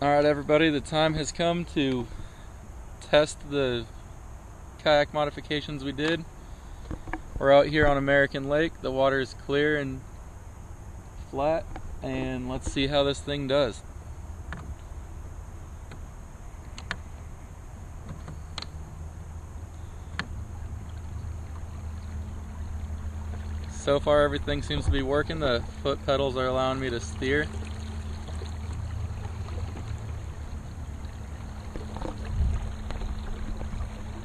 Alright everybody, the time has come to test the kayak modifications we did. We're out here on American Lake. The water is clear and flat, and let's see how this thing does. So far everything seems to be working. The foot pedals are allowing me to steer.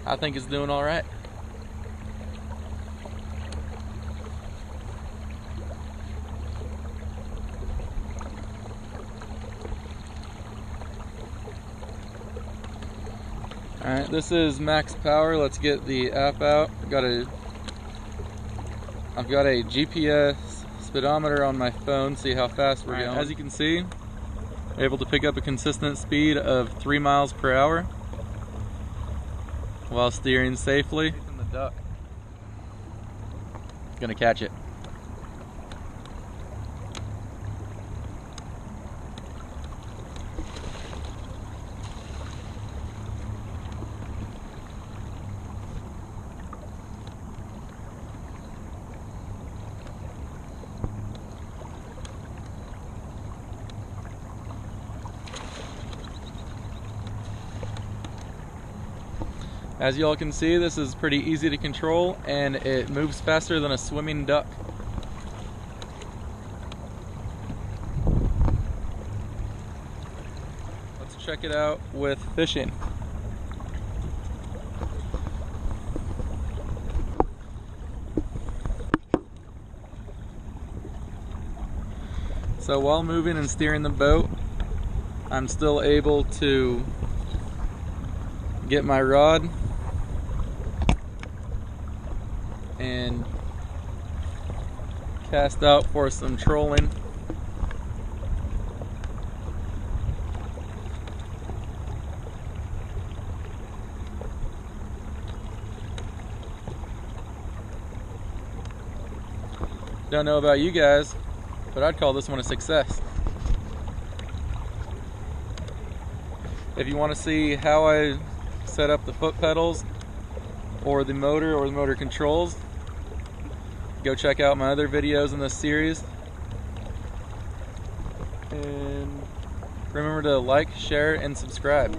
I think it's doing all right. All right, this is max power. Let's get the app out. I've got a GPS speedometer on my phone. See how fast we're going. As you can see, able to pick up a consistent speed of 3 miles per hour. While steering safely. The duck. Gonna catch it. As you all can see, this is pretty easy to control, and it moves faster than a swimming duck. Let's check it out with fishing. So while moving and steering the boat, I'm still able to get my rod and cast out for some trolling. Don't know about you guys, but I'd call this one a success. If you want to see how I set up the foot pedals or the motor controls, go check out my other videos in this series. And remember to like, share, and subscribe.